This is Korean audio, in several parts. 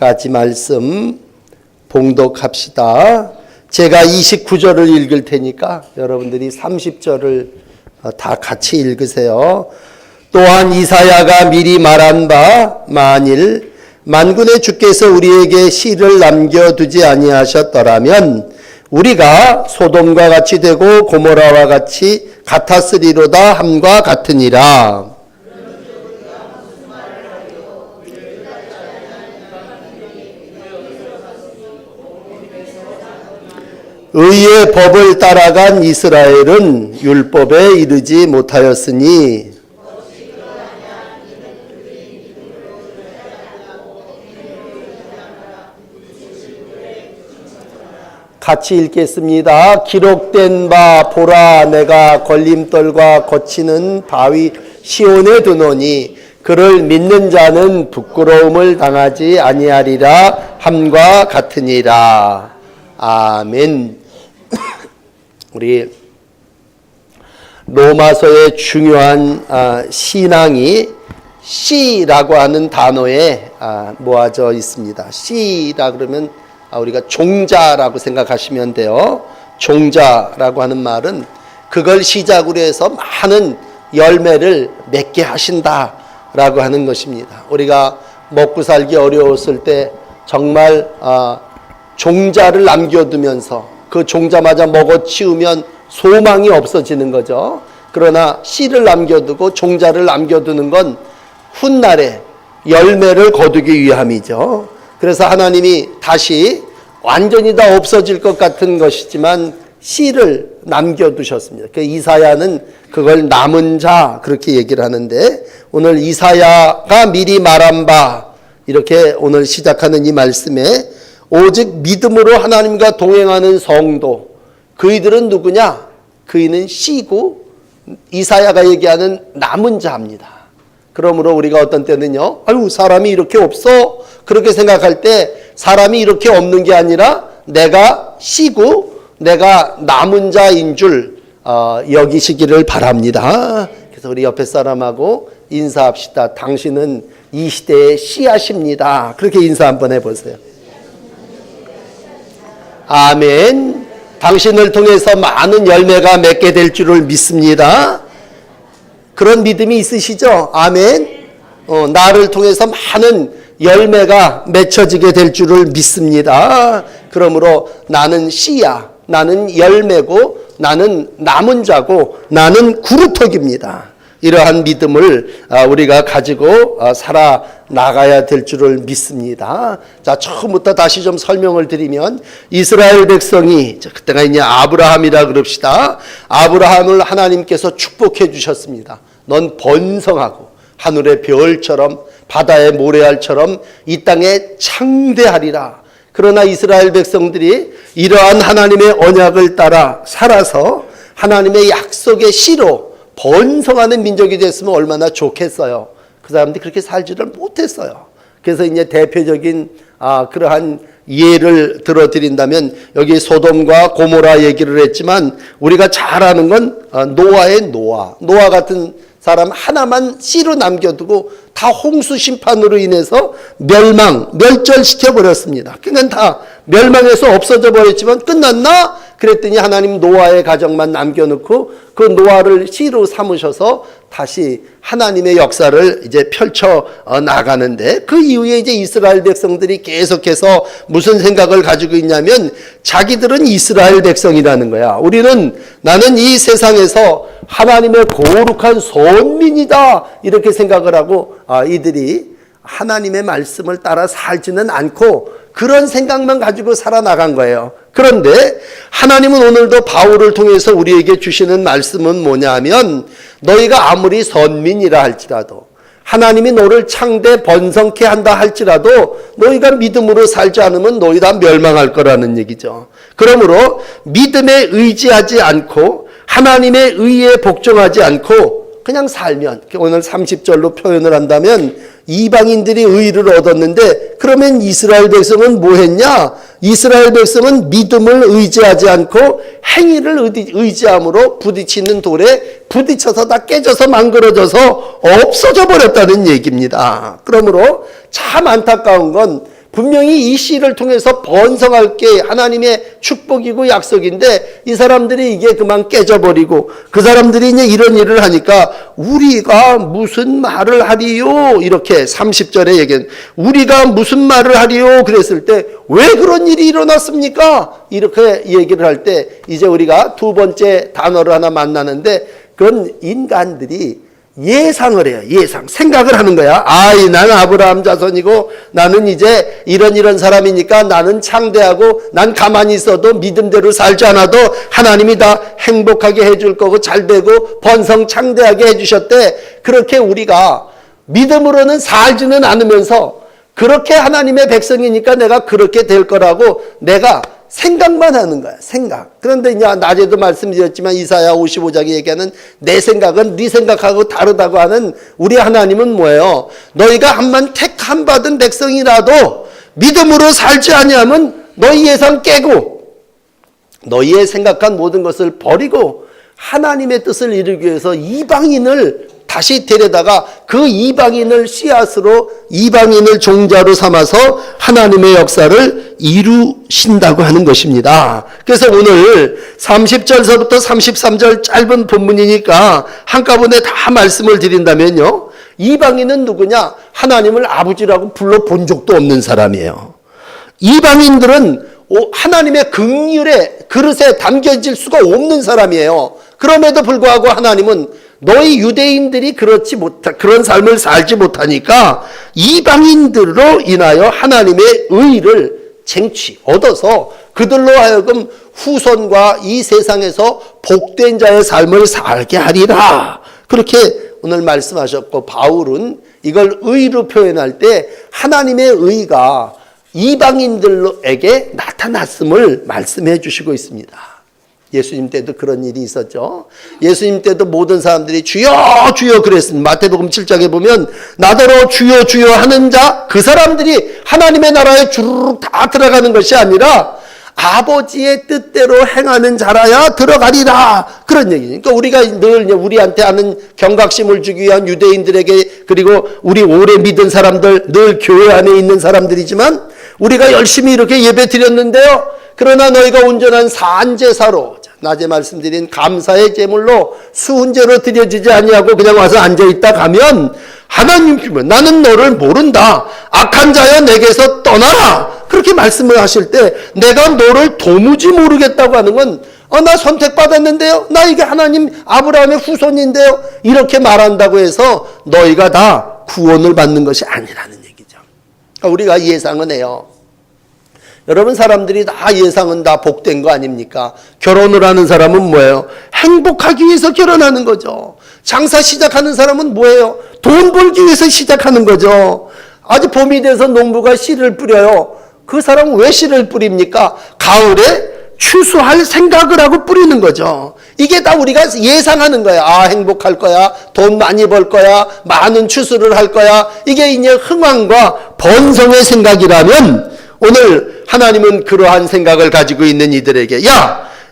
30절까지 말씀 봉독합시다. 제가 29절을 읽을 테니까 여러분들이 30절을 다 같이 읽으세요. 또한 이사야가 미리 말한 바 만일 만군의 주께서 우리에게 씨를 남겨두지 아니하셨더라면 우리가 소돔과 같이 되고 고모라와 같이 같았으리로다 함과 같으니라. 의의 법을 따라간 이스라엘은 율법에 이르지 못하였으니 같이 읽겠습니다. 기록된 바 보라 내가 걸림돌과 거치는 바위 시온에 두노니 그를 믿는 자는 부끄러움을 당하지 아니하리라 함과 같으니라. 아멘. 우리 로마서의 중요한 신앙이 씨라고 하는 단어에 모아져 있습니다. 씨라 그러면 우리가 종자라고 생각하시면 돼요. 종자라고 하는 말은 그걸 시작으로 해서 많은 열매를 맺게 하신다라고 하는 것입니다. 우리가 먹고 살기 어려웠을 때 정말 종자를 남겨두면서 그 종자마저 먹어치우면 소망이 없어지는 거죠. 그러나 씨를 남겨두고 종자를 남겨두는 건 훗날에 열매를 거두기 위함이죠. 그래서 하나님이 다시 완전히 다 없어질 것 같은 것이지만 씨를 남겨두셨습니다. 그 이사야는 그걸 남은 자 그렇게 얘기를 하는데 오늘 이사야가 미리 말한 바 이렇게 오늘 시작하는 이 말씀에 오직 믿음으로 하나님과 동행하는 성도 그이들은 누구냐? 그이는 씨고 이사야가 얘기하는 남은 자입니다. 그러므로 우리가 어떤 때는요, 아유 사람이 이렇게 없어 그렇게 생각할 때 사람이 이렇게 없는 게 아니라 내가 씨고 내가 남은 자인 줄 여기시기를 바랍니다. 그래서 우리 옆에 사람하고 인사합시다. 당신은 이 시대의 씨앗입니다. 그렇게 인사 한번 해보세요. 아멘. 당신을 통해서 많은 열매가 맺게 될 줄을 믿습니다. 그런 믿음이 있으시죠? 아멘. 나를 통해서 많은 열매가 맺혀지게 될 줄을 믿습니다. 그러므로 나는 씨야, 나는 열매고, 나는 남은 자고, 나는 구루토기입니다. 이러한 믿음을 우리가 가지고 살아나가야 될 줄을 믿습니다. 자, 처음부터 다시 좀 설명을 드리면 이스라엘 백성이 그때가 이제 아브라함이라 그럽시다. 아브라함을 하나님께서 축복해 주셨습니다. 넌 번성하고 하늘의 별처럼 바다의 모래알처럼 이 땅에 창대하리라. 그러나 이스라엘 백성들이 이러한 하나님의 언약을 따라 살아서 하나님의 약속의 씨로 번성하는 민족이 됐으면 얼마나 좋겠어요. 그 사람들이 그렇게 살지를 못했어요. 그래서 이제 대표적인 그러한 예를 들어드린다면 여기 소돔과 고모라 얘기를 했지만 우리가 잘 아는 건 노아의 노아 같은 사람 하나만 씨로 남겨두고 다 홍수 심판으로 인해서 멸절시켜 버렸습니다. 그러니까 다 멸망해서 없어져 버렸지만 끝났나? 그랬더니 하나님 노아의 가정만 남겨놓고 그 노아를 씨로 삼으셔서 다시 하나님의 역사를 이제 펼쳐 나가는데 그 이후에 이제 이스라엘 백성들이 계속해서 무슨 생각을 가지고 있냐면 자기들은 이스라엘 백성이라는 거야. 나는 이 세상에서 하나님의 거룩한 선민이다 이렇게 생각을 하고 이들이 하나님의 말씀을 따라 살지는 않고 그런 생각만 가지고 살아나간 거예요. 그런데 하나님은 오늘도 바울을 통해서 우리에게 주시는 말씀은 뭐냐면 너희가 아무리 선민이라 할지라도 하나님이 너를 창대 번성케 한다 할지라도 너희가 믿음으로 살지 않으면 너희 다 멸망할 거라는 얘기죠. 그러므로 믿음에 의지하지 않고 하나님의 의에 복종하지 않고 그냥 살면 오늘 30절로 표현을 한다면 이방인들이 의를 얻었는데 그러면 이스라엘 백성은 뭐 했냐? 이스라엘 백성은 믿음을 의지하지 않고 행위를 의지함으로 부딪히는 돌에 부딪혀서 다 깨져서 망그러져서 없어져 버렸다는 얘기입니다. 그러므로 참 안타까운 건 분명히 이 씨를 통해서 번성할 게 하나님의 축복이고 약속인데 이 사람들이 이게 그만 깨져버리고 그 사람들이 이제 이런 일을 하니까 우리가 무슨 말을 하리요? 이렇게 30절에 얘기한 우리가 무슨 말을 하리요? 그랬을 때 왜 그런 일이 일어났습니까? 이렇게 얘기를 할 때 이제 우리가 두 번째 단어를 하나 만나는데 그건 인간들이 예상을 해요. 예상. 생각을 하는 거야. 나는 아브라함 자손이고 나는 이제 이런 사람이니까 나는 창대하고 난 가만히 있어도 믿음대로 살지 않아도 하나님이 다 행복하게 해줄 거고 잘 되고 번성 창대하게 해주셨대. 그렇게 우리가 믿음으로는 살지는 않으면서 그렇게 하나님의 백성이니까 내가 그렇게 될 거라고 내가 생각만 하는 거야. 생각. 그런데 이제 낮에도 말씀드렸지만 이사야 55장에 얘기하는 내 생각은 네 생각하고 다르다고 하는 우리 하나님은 뭐예요? 너희가 한번 택함 받은 백성이라도 믿음으로 살지 아니하면 너희 예상 깨고 너희의 생각한 모든 것을 버리고 하나님의 뜻을 이루기 위해서 이방인을 다시 데려다가 그 이방인을 씨앗으로 이방인을 종자로 삼아서 하나님의 역사를 이루신다고 하는 것입니다. 그래서 오늘 30절서부터 33절 짧은 본문이니까 한꺼번에 다 말씀을 드린다면요. 이방인은 누구냐? 하나님을 아버지라고 불러본 적도 없는 사람이에요. 이방인들은 하나님의 긍휼의 그릇에 담겨질 수가 없는 사람이에요. 그럼에도 불구하고 하나님은 너희 유대인들이 그런 삶을 살지 못하니까 이방인들로 인하여 하나님의 의를 얻어서 그들로 하여금 후손과 이 세상에서 복된 자의 삶을 살게 하리라. 그렇게 오늘 말씀하셨고 바울은 이걸 의로 표현할 때 하나님의 의가 이방인들에게 나타났음을 말씀해 주시고 있습니다. 예수님 때도 그런 일이 있었죠. 예수님 때도 모든 사람들이 주여 주여 그랬습니다. 마태복음 7장에 보면 나더러 주여 주여 하는 자 그 사람들이 하나님의 나라에 주르륵 다 들어가는 것이 아니라 아버지의 뜻대로 행하는 자라야 들어가리라. 그런 얘기죠. 그러니까 우리가 늘 우리한테 하는 경각심을 주기 위한 유대인들에게 그리고 우리 오래 믿은 사람들 늘 교회 안에 있는 사람들이지만 우리가 열심히 이렇게 예배 드렸는데요. 그러나 너희가 온전한 산제사로 낮에 말씀드린 감사의 제물로 수훈제로 드려지지 아니하고 그냥 와서 앉아있다 가면 하나님께서 나는 너를 모른다. 악한 자여 내게서 떠나라. 그렇게 말씀을 하실 때 내가 너를 도무지 모르겠다고 하는 건 나 선택받았는데요. 나 이게 하나님 아브라함의 후손인데요. 이렇게 말한다고 해서 너희가 다 구원을 받는 것이 아니라는 얘기죠. 그러니까 우리가 예상은 해요. 여러분 사람들이 다 예상은 다 복된 거 아닙니까? 결혼을 하는 사람은 뭐예요? 행복하기 위해서 결혼하는 거죠. 장사 시작하는 사람은 뭐예요? 돈 벌기 위해서 시작하는 거죠. 아직 봄이 돼서 농부가 씨를 뿌려요. 그 사람은 왜 씨를 뿌립니까? 가을에 추수할 생각을 하고 뿌리는 거죠. 이게 다 우리가 예상하는 거야. 행복할 거야. 돈 많이 벌 거야. 많은 추수를 할 거야. 이게 이제 흥왕과 번성의 생각이라면 오늘 하나님은 그러한 생각을 가지고 있는 이들에게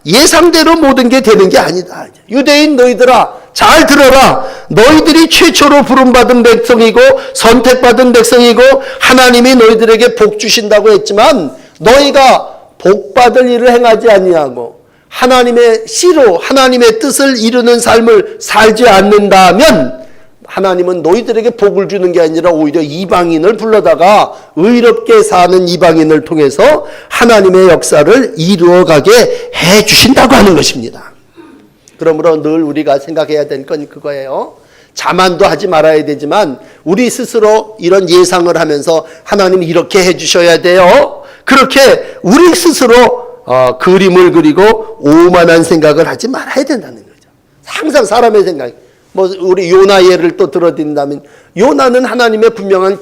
예상대로 모든 게 되는 게 아니다. 유대인 너희들아 잘 들어라. 너희들이 최초로 부름받은 백성이고 선택받은 백성이고 하나님이 너희들에게 복 주신다고 했지만 너희가 복 받을 일을 행하지 아니하고 하나님의 씨로 하나님의 뜻을 이루는 삶을 살지 않는다면 하나님은 너희들에게 복을 주는 게 아니라 오히려 이방인을 불러다가 의롭게 사는 이방인을 통해서 하나님의 역사를 이루어가게 해주신다고 하는 것입니다. 그러므로 늘 우리가 생각해야 될 건 그거예요. 자만도 하지 말아야 되지만 우리 스스로 이런 예상을 하면서 하나님 이렇게 해주셔야 돼요. 그렇게 우리 스스로 그림을 그리고 오만한 생각을 하지 말아야 된다는 거죠. 항상 사람의 생각. 우리 요나 예를 또 들어드린다면 요나는 하나님의 분명한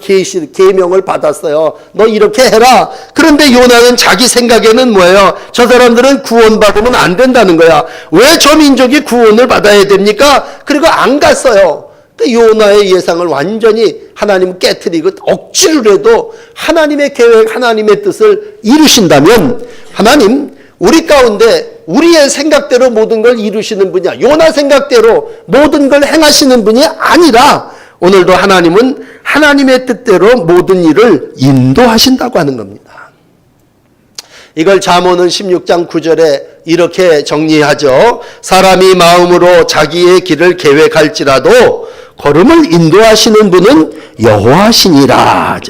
계명을 받았어요. 너 이렇게 해라. 그런데 요나는 자기 생각에는 뭐예요? 저 사람들은 구원받으면 안 된다는 거야. 왜 저 민족이 구원을 받아야 됩니까? 그리고 안 갔어요. 요나의 예상을 완전히 하나님 깨트리고 억지로라도 하나님의 계획, 하나님의 뜻을 이루신다면 하나님 우리 가운데 우리의 생각대로 모든 걸 이루시는 분이야. 요나 생각대로 모든 걸 행하시는 분이 아니라 오늘도 하나님은 하나님의 뜻대로 모든 일을 인도하신다고 하는 겁니다. 이걸 잠언은 16장 9절에 이렇게 정리하죠. 사람이 마음으로 자기의 길을 계획할지라도 걸음을 인도하시는 분은 여호와시니라.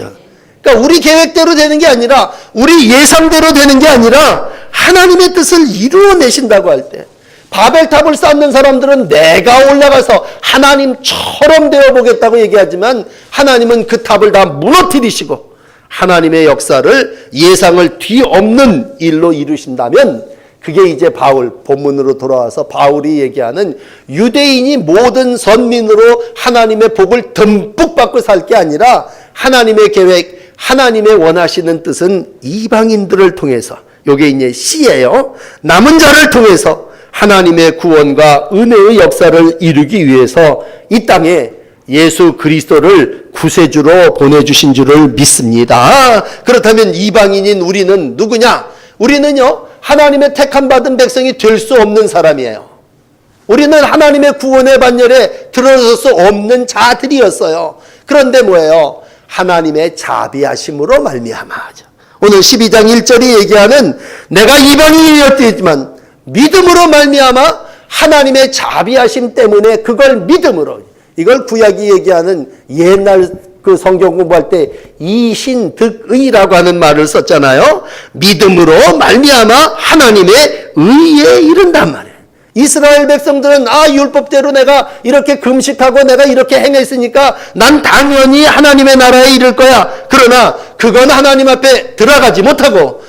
그러니까 우리 계획대로 되는 게 아니라, 우리 예상대로 되는 게 아니라 하나님의 뜻을 이루어내신다고 할 때, 바벨탑을 쌓는 사람들은 내가 올라가서 하나님처럼 되어보겠다고 얘기하지만 하나님은 그 탑을 다 무너뜨리시고 하나님의 역사를 예상을 뒤엎는 일로 이루신다면, 그게 이제 바울 본문으로 돌아와서 바울이 얘기하는 유대인이 모든 선민으로 하나님의 복을 듬뿍 받고 살 게 아니라, 하나님의 계획, 하나님의 원하시는 뜻은 이방인들을 통해서, 요게 이제 C예요. 남은 자를 통해서 하나님의 구원과 은혜의 역사를 이루기 위해서 이 땅에 예수 그리스도를 구세주로 보내주신 줄을 믿습니다. 그렇다면 이방인인 우리는 누구냐? 우리는요, 하나님의 택함 받은 백성이 될 수 없는 사람이에요. 우리는 하나님의 구원의 반열에 들어설 수 없는 자들이었어요. 그런데 뭐예요? 하나님의 자비하심으로 말미암아죠. 오늘 12장 1절이 얘기하는 내가 이방인이었지만 믿음으로 말미암아 하나님의 자비하심 때문에 그걸 믿음으로, 이걸 구약이 얘기하는 옛날 그 성경 공부할 때 이신득의라고 하는 말을 썼잖아요. 믿음으로 말미암아 하나님의 의에 이른단 말이에요. 이스라엘 백성들은 율법대로 내가 이렇게 금식하고 내가 이렇게 행했으니까 난 당연히 하나님의 나라에 이를 거야. 그러나 그건 하나님 앞에 들어가지 못하고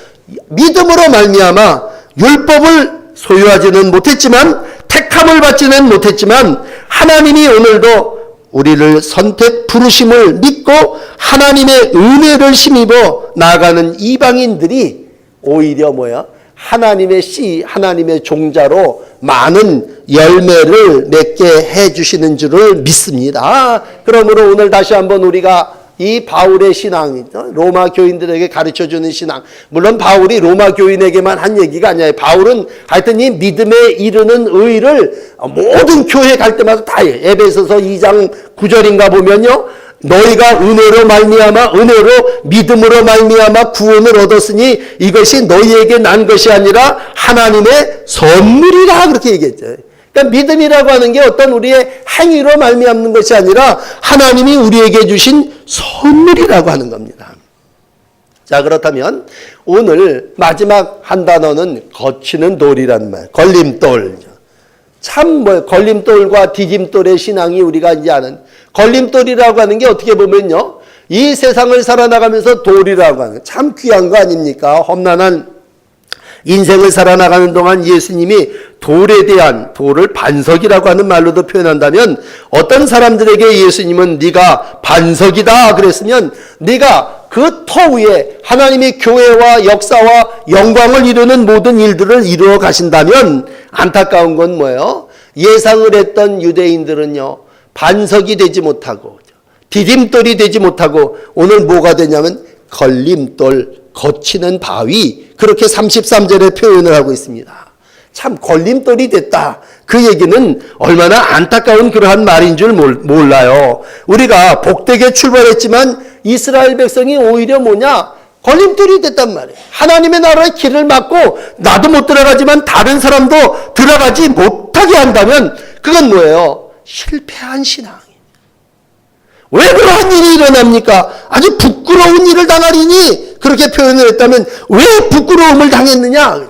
믿음으로 말미암아 율법을 소유하지는 못했지만, 택함을 받지는 못했지만, 하나님이 오늘도 우리를 선택 부르심을 믿고 하나님의 은혜를 힘입어 나아가는 이방인들이 오히려 뭐야? 하나님의 씨, 하나님의 종자로 많은 열매를 맺게 해주시는 줄을 믿습니다. 그러므로 오늘 다시 한번 우리가 이 바울의 신앙, 로마 교인들에게 가르쳐주는 신앙, 물론 바울이 로마 교인에게만 한 얘기가 아니에요. 바울은 하여튼 이 믿음에 이르는 의를 모든 교회 갈 때마다 다 해요. 에베소서 2장 9절인가 보면요, 너희가 은혜로 말미암아, 은혜로 믿음으로 말미암아 구원을 얻었으니 이것이 너희에게 난 것이 아니라 하나님의 선물이라, 그렇게 얘기했죠. 그러니까 믿음이라고 하는 게 어떤 우리의 행위로 말미암는 것이 아니라 하나님이 우리에게 주신 선물이라고 하는 겁니다. 자, 그렇다면 오늘 마지막 한 단어는 거치는 돌이라는 말, 걸림돌. 참 걸림돌과 디딤돌의 신앙이 우리가 이제 아는, 걸림돌이라고 하는 게 어떻게 보면요, 이 세상을 살아나가면서 돌이라고 하는 참 귀한 거 아닙니까? 험난한 인생을 살아나가는 동안 예수님이 돌에 대한, 돌을 반석이라고 하는 말로도 표현한다면, 어떤 사람들에게 예수님은 네가 반석이다 그랬으면 네가 그 터 위에 하나님이 교회와 역사와 영광을 이루는 모든 일들을 이루어 가신다면, 안타까운 건 뭐예요? 예상을 했던 유대인들은요, 반석이 되지 못하고 디딤돌이 되지 못하고 오늘 뭐가 되냐면 걸림돌, 거치는 바위, 그렇게 33절에 표현을 하고 있습니다. 참 걸림돌이 됐다. 그 얘기는 얼마나 안타까운 그러한 말인 줄 몰라요. 우리가 복되게 출발했지만 이스라엘 백성이 오히려 뭐냐? 걸림돌이 됐단 말이에요. 하나님의 나라의 길을 막고 나도 못 들어가지만 다른 사람도 들어가지 못하게 한다면 그건 뭐예요? 실패한 신앙. 왜 그러한 일이 일어납니까? 아주 부끄러운 일을 당하리니, 그렇게 표현을 했다면 왜 부끄러움을 당했느냐?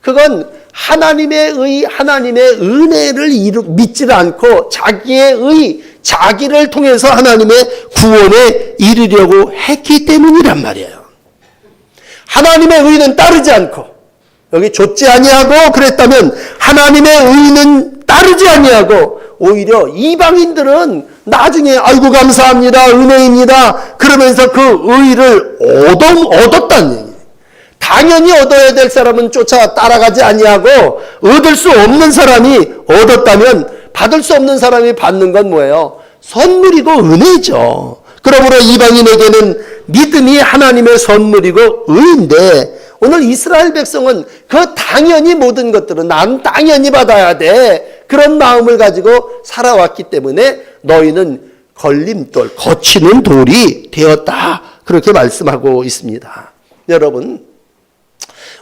그건 하나님의 의, 하나님의 은혜를 믿지 않고 자기의 의, 자기를 통해서 하나님의 구원에 이르려고 했기 때문이란 말이에요. 하나님의 의는 따르지 않고, 여기 좇지 아니하고 그랬다면 하나님의 의는 따르지 아니하고 오히려 이방인들은 나중에 아이고 감사합니다, 은혜입니다 그러면서 그 의를 얻었다는 얘기예요. 당연히 얻어야 될 사람은 쫓아 따라가지 아니하고 얻을 수 없는 사람이 얻었다면 받을 수 없는 사람이 받는 건 뭐예요? 선물이고 은혜죠. 그러므로 이방인에게는 믿음이 하나님의 선물이고 의인데, 오늘 이스라엘 백성은 그 당연히 모든 것들은 난 당연히 받아야 돼, 그런 마음을 가지고 살아왔기 때문에 너희는 걸림돌, 거치는 돌이 되었다. 그렇게 말씀하고 있습니다. 여러분,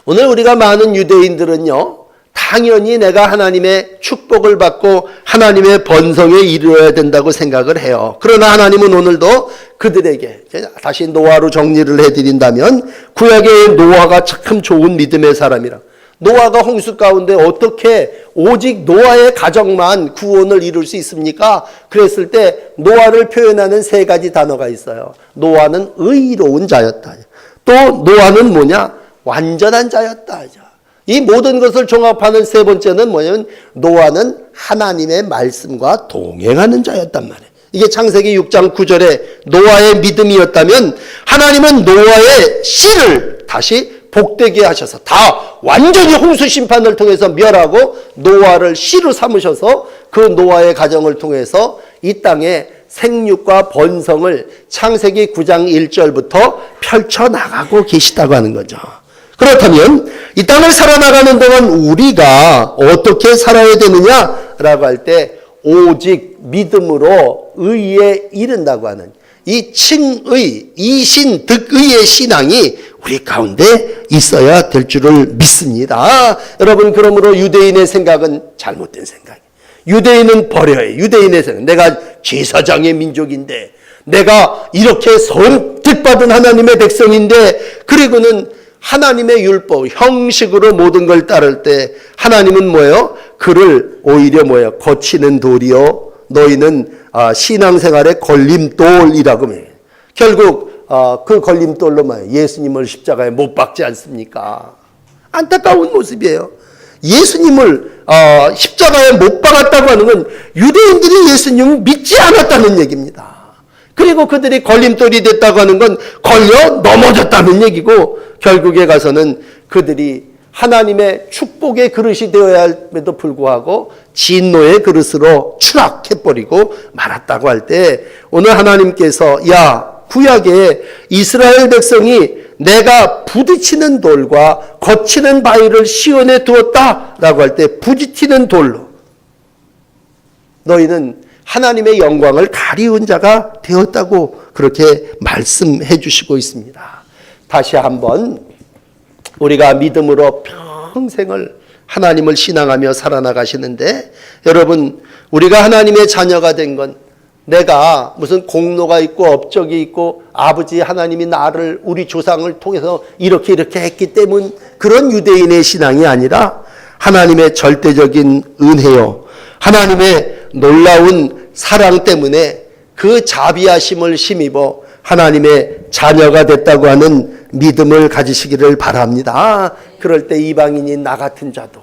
오늘 우리가 많은 유대인들은요, 당연히 내가 하나님의 축복을 받고 하나님의 번성에 이르러야 된다고 생각을 해요. 그러나 하나님은 오늘도 그들에게, 다시 노아로 정리를 해드린다면, 구약의 노아가 참 좋은 믿음의 사람이라. 노아가 홍수 가운데 어떻게 오직 노아의 가정만 구원을 이룰 수 있습니까? 그랬을 때 노아를 표현하는 세 가지 단어가 있어요. 노아는 의로운 자였다. 또 노아는 뭐냐? 완전한 자였다. 이 모든 것을 종합하는 세 번째는 뭐냐면 노아는 하나님의 말씀과 동행하는 자였단 말이에요. 이게 창세기 6장 9절에 노아의 믿음이었다면 하나님은 노아의 씨를 다시 복되게 하셔서 다 완전히 홍수 심판을 통해서 멸하고 노아를 씨로 삼으셔서 그 노아의 가정을 통해서 이 땅에 생육과 번성을 창세기 9장 1절부터 펼쳐나가고 계시다고 하는 거죠. 그렇다면 이 땅을 살아나가는 동안 우리가 어떻게 살아야 되느냐라고 할 때 오직 믿음으로 의에 이른다고 하는 이 칭의, 이신, 득의의 신앙이 우리 가운데 있어야 될 줄을 믿습니다. 여러분, 그러므로 유대인의 생각은 잘못된 생각이에요. 유대인은 버려요. 유대인의 생각. 내가 제사장의 민족인데, 내가 이렇게 선택받은 하나님의 백성인데, 그리고는 하나님의 율법, 형식으로 모든 걸 따를 때 하나님은 뭐예요? 그를 오히려 뭐예요? 거치는 돌이요. 너희는 신앙생활의 걸림돌이라고 해요. 결국 그 걸림돌로 예수님을 십자가에 못 박지 않습니까? 안타까운 모습이에요. 예수님을 십자가에 못 박았다고 하는 건 유대인들이 예수님을 믿지 않았다는 얘기입니다. 그리고 그들이 걸림돌이 됐다고 하는 건 걸려 넘어졌다는 얘기고, 결국에 가서는 그들이 하나님의 축복의 그릇이 되어야 함에도 불구하고 진노의 그릇으로 추락해버리고 말았다고 할 때, 오늘 하나님께서 구약에 이스라엘 백성이 내가 부딪히는 돌과 거치는 바위를 시온에 두었다라고 할 때, 부딪히는 돌로 너희는 하나님의 영광을 가리운 자가 되었다고 그렇게 말씀해 주시고 있습니다. 다시 한번 우리가 믿음으로 평생을 하나님을 신앙하며 살아나가시는데, 여러분, 우리가 하나님의 자녀가 된 건 내가 무슨 공로가 있고 업적이 있고 아버지 하나님이 나를, 우리 조상을 통해서 이렇게 했기 때문 그런 유대인의 신앙이 아니라 하나님의 절대적인 은혜요, 하나님의 놀라운 사랑 때문에 그 자비하심을 힘입어 하나님의 자녀가 됐다고 하는 믿음을 가지시기를 바랍니다. 그럴 때 이방인인 나 같은 자도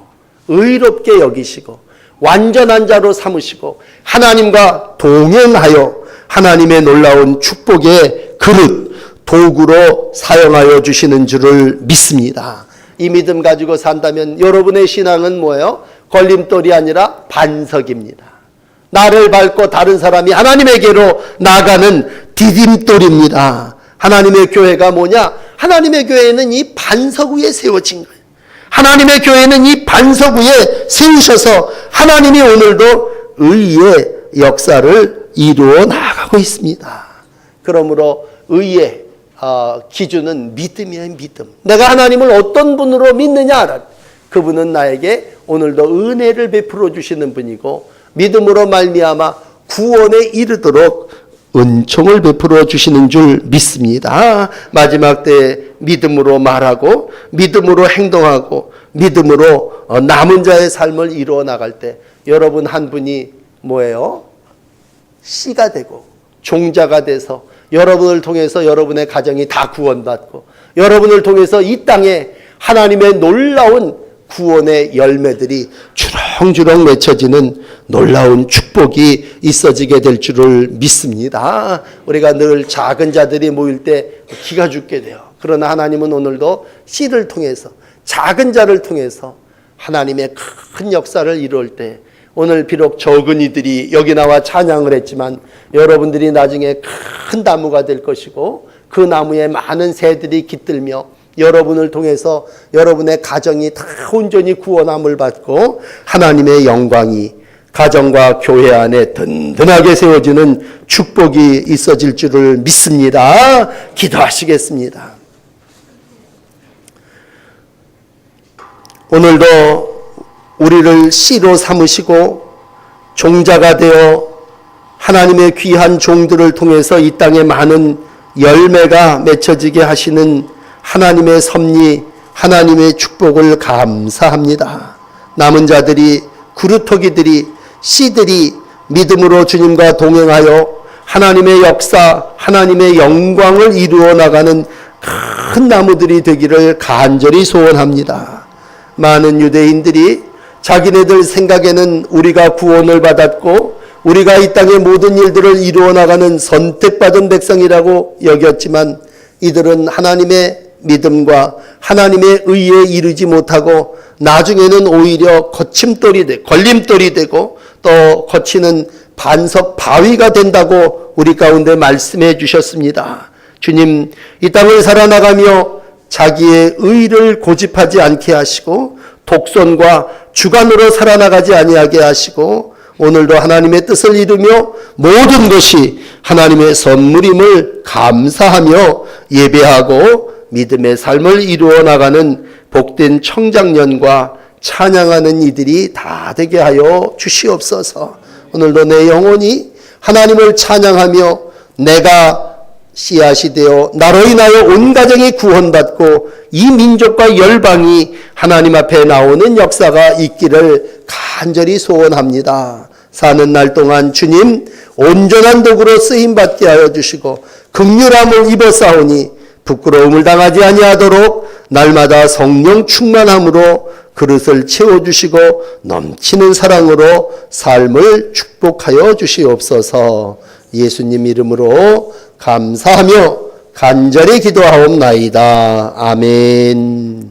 의롭게 여기시고 완전한 자로 삼으시고 하나님과 동행하여 하나님의 놀라운 축복의 그릇, 도구로 사용하여 주시는 줄을 믿습니다. 이 믿음 가지고 산다면 여러분의 신앙은 뭐예요? 걸림돌이 아니라 반석입니다. 나를 밟고 다른 사람이 하나님에게로 나가는 디딤돌입니다. 하나님의 교회가 뭐냐? 하나님의 교회는 이 반석 위에 세워진 거예요. 하나님의 교회는 이 반석 위에 세우셔서 하나님이 오늘도 의의 역사를 이루어 나가고 있습니다. 그러므로 의의 기준은 믿음이에요. 믿음. 내가 하나님을 어떤 분으로 믿느냐? 그분은 나에게 오늘도 은혜를 베풀어 주시는 분이고, 믿음으로 말미암아 구원에 이르도록 은총을 베풀어 주시는 줄 믿습니다. 마지막 때에 믿음으로 말하고 믿음으로 행동하고 믿음으로 남은 자의 삶을 이루어 나갈 때 여러분 한 분이 뭐예요? 씨가 되고 종자가 돼서 여러분을 통해서 여러분의 가정이 다 구원받고 여러분을 통해서 이 땅에 하나님의 놀라운 구원의 열매들이 주렁주렁 맺혀지는 놀라운 축복이 있어지게 될 줄을 믿습니다. 우리가 늘 작은 자들이 모일 때 기가 죽게 돼요. 그러나 하나님은 오늘도 씨를 통해서, 작은 자를 통해서 하나님의 큰 역사를 이룰 때, 오늘 비록 적은 이들이 여기 나와 찬양을 했지만 여러분들이 나중에 큰 나무가 될 것이고, 그 나무에 많은 새들이 깃들며 여러분을 통해서 여러분의 가정이 다 온전히 구원함을 받고 하나님의 영광이 가정과 교회 안에 든든하게 세워지는 축복이 있어질 줄을 믿습니다. 기도하시겠습니다. 오늘도 우리를 씨로 삼으시고 종자가 되어 하나님의 귀한 종들을 통해서 이 땅에 많은 열매가 맺혀지게 하시는 하나님의 섭리, 하나님의 축복을 감사합니다. 남은 자들이, 구루터기들이, 씨들이 믿음으로 주님과 동행하여 하나님의 역사, 하나님의 영광을 이루어 나가는 큰 나무들이 되기를 간절히 소원합니다. 많은 유대인들이 자기네들 생각에는 우리가 구원을 받았고 우리가 이 땅의 모든 일들을 이루어 나가는 선택받은 백성이라고 여겼지만 이들은 하나님의 믿음과 하나님의 의에 이르지 못하고 나중에는 오히려 걸림돌이 되고 또 거치는 반석 바위가 된다고 우리 가운데 말씀해 주셨습니다. 주님, 이 땅을 살아나가며 자기의 의를 고집하지 않게 하시고 독선과 주관으로 살아나가지 아니하게 하시고 오늘도 하나님의 뜻을 이루며 모든 것이 하나님의 선물임을 감사하며 예배하고 믿음의 삶을 이루어 나가는 복된 청장년과 찬양하는 이들이 다 되게 하여 주시옵소서. 오늘도 내 영혼이 하나님을 찬양하며 내가 씨앗이 되어 나로 인하여 온 가정이 구원받고 이 민족과 열방이 하나님 앞에 나오는 역사가 있기를 간절히 소원합니다. 사는 날 동안 주님 온전한 도구로 쓰임받게 하여 주시고 긍휼함을 입어싸우니 부끄러움을 당하지 아니하도록 날마다 성령 충만함으로 그릇을 채워주시고 넘치는 사랑으로 삶을 축복하여 주시옵소서. 예수님 이름으로 감사하며 간절히 기도하옵나이다. 아멘.